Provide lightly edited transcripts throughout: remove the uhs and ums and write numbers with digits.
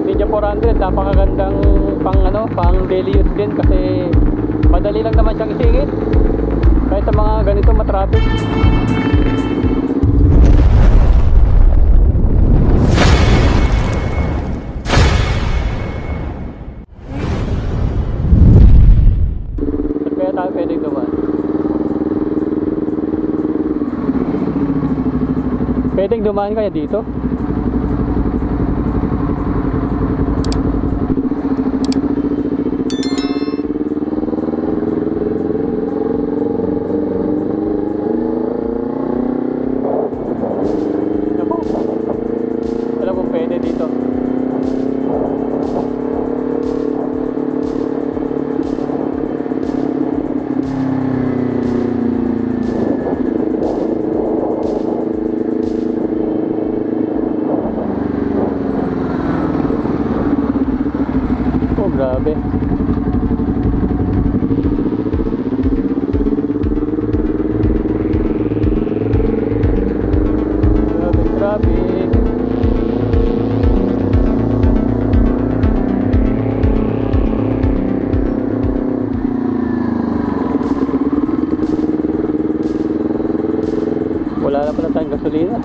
Ninja 400, napakagandang pang daily use din kasi madali lang naman siyang isingit kahit sa mga ganito matraffic. Saan kaya tayo pwedeng dumaan? Pwedeng dumaan kaya dito? Alam mo pwede dito. Oh, grabe. Grabe, traffic. Wala na pala tayong gasolina.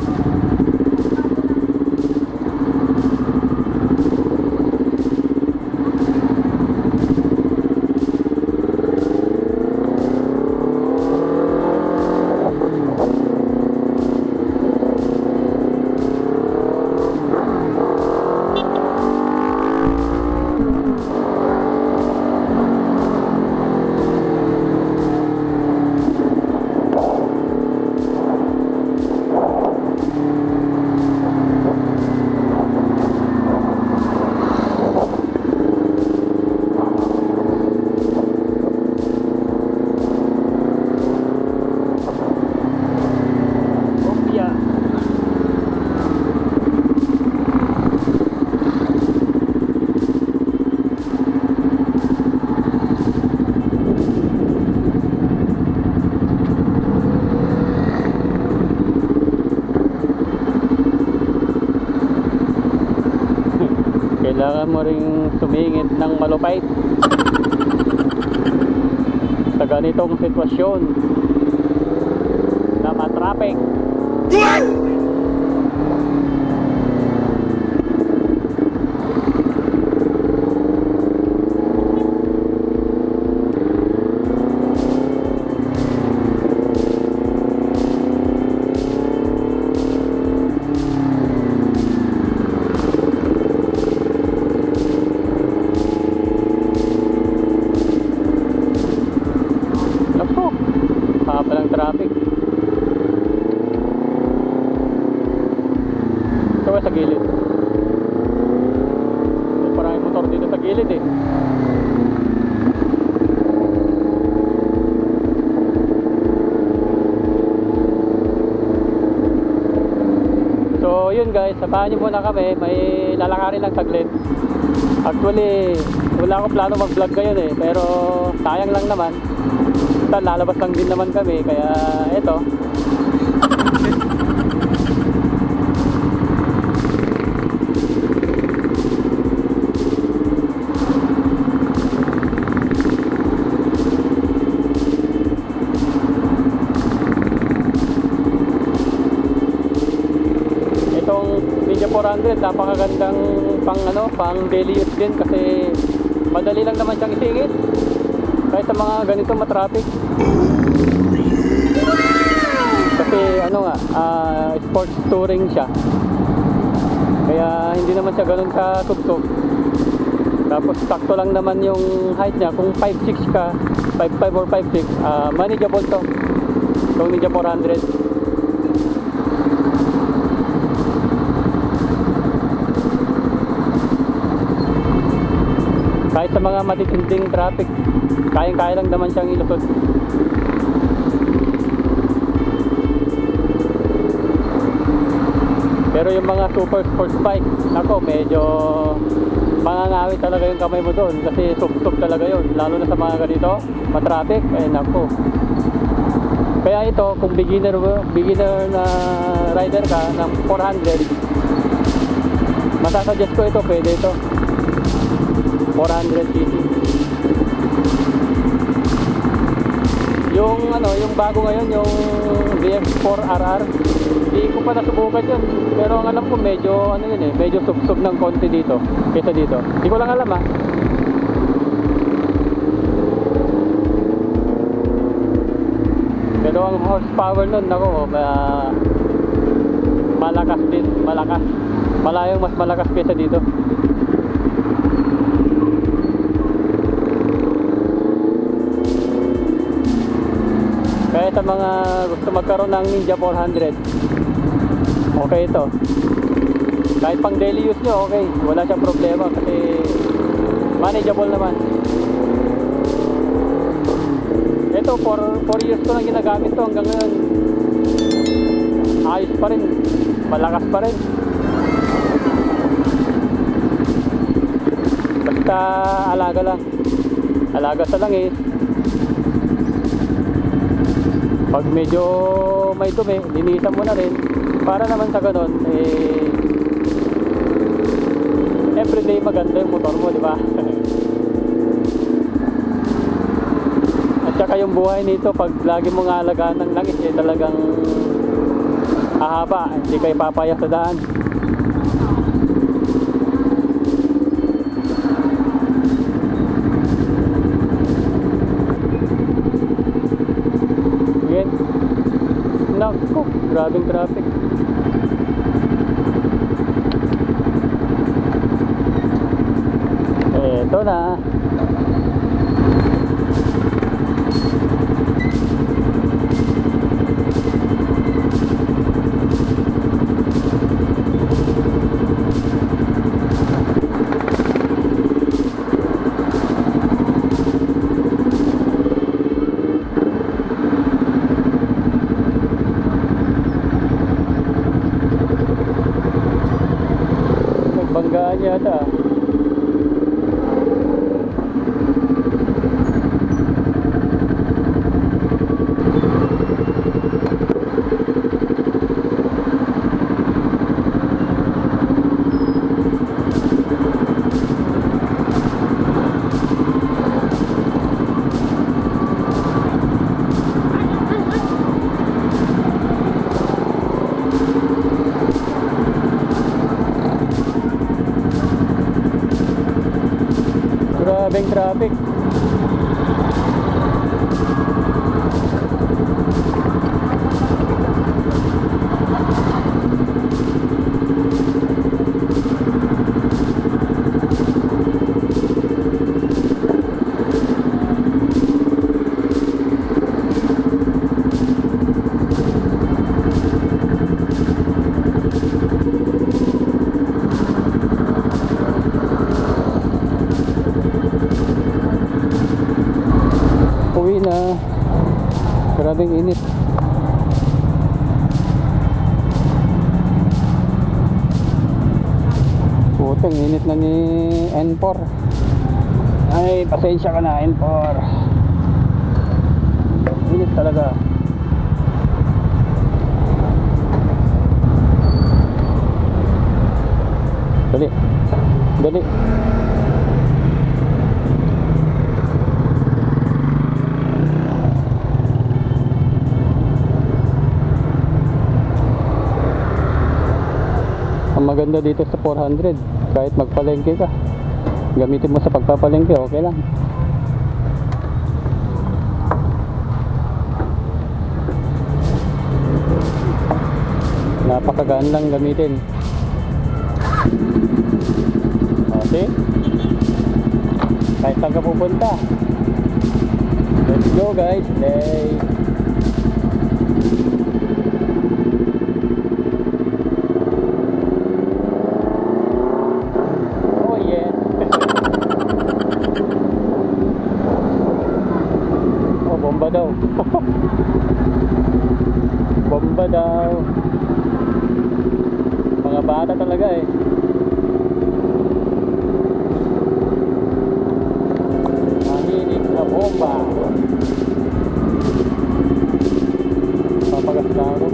Kailangan mo ring sumingit ng malupait sa ganitong sitwasyon na matraffic. Palang traffic. Ito ba sa gilid? May parang motor dito sa gilid eh. So yun guys, samahan nyo muna kami. May lalakarin lang saglit. Actually wala akong plano mag vlog ngayon eh, pero sayang lang naman. Lalabas lang din naman kami, kaya eto. Itong Ninja 400, napakagandang pang daily use din kasi madali lang naman siyang isingit kahit sa mga ganito matraffic. Kasi sports touring siya. Kaya hindi naman siya ganun katugtog. Tapos sakto lang naman yung height niya. Kung 5'6 ka, 5'5 or 5'6, manageable to. Itong Ninja 400. Kahit sa mga matitinding traffic, kayang-kaya lang naman siyang ilusot. Pero yung mga super sports bike, nako, medyo mangangawit talaga yung kamay mo doon kasi sub-sub talaga yun, lalo na sa mga ganito matraffic, eh nako. Kaya ito, kung beginner na rider ka ng 400, Masasuggest ko ito, pwede ito. 400cc. Yung ano, yung bago ngayon, yung VX4RR, hindi ko pa nasubukan yun. Pero ang alam ko medyo ano yun eh, medyo sub-sub ng konti dito kaysa dito. Hindi ko lang alam ha. Pero ang horsepower nun, ako, malakas din, malakas. Malayong mas malakas kaysa dito. Kaya sa mga gusto magkaroon ng Ninja 400, okay ito. Kahit pang daily use nyo, okay. Wala siyang problema kasi manageable naman. Ito, 4 years ko na ginagamit to hanggang ngayon. Ayos pa rin. Malakas pa rin. Basta alaga lang. Alaga sa langis. Pag medyo may dumi, linisan mo na rin. Para naman sa ganun, everyday maganda yung motor mo, di ba? At saka yung buhay nito, pag lagi mong alagaan ng langis, talagang hahaba. Hindi kayo papayas sa daan. Again. Naku, grabing traffic. Ito na. Nagbanggaan yata. Grabing traffic. Uwi na. Grabing init. Putang init na ni N4. Ay, pasensya ka na N4. Init talaga. Dali. Dali. Ang maganda dito sa 400, kahit magpalengke ka, gamitin mo sa pagpapalengke, okay lang. Napakagaan lang gamitin. Okay, kahit saan ka pupunta. Let's go guys, play. Bomba daw. Bomba daw. Mga bata talaga eh. Mahilig na bomba. Papagas na ako.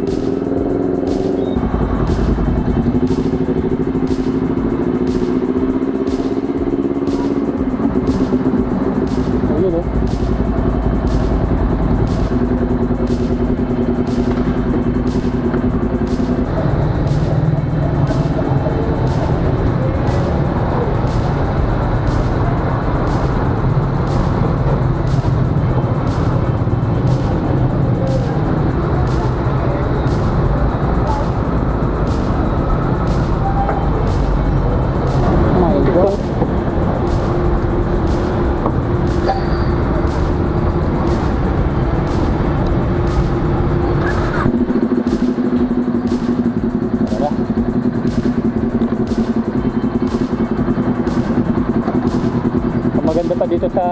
maganda pa dito sa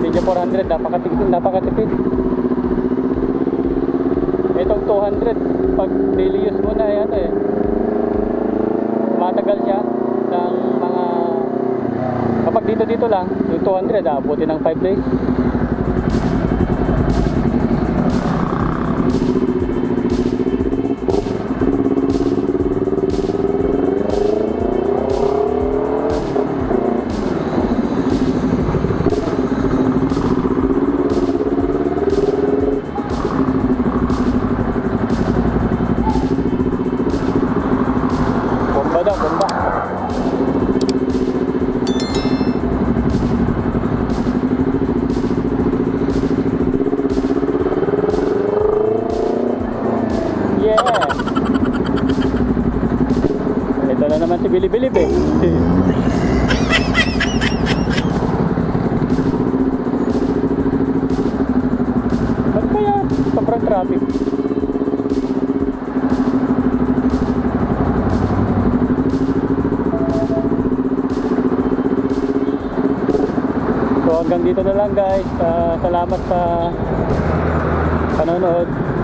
Ninja 400, napakatipid. Itong 200 pag daily use mo na yan matagal siya ng mga kapag dito lang yung 200 abuti ng 5 days. Bomba. Yeah. Ito na naman si Bilib-Bilib Ba't kaya sobrang traffic? So hanggang dito na lang guys. Salamat sa panonood.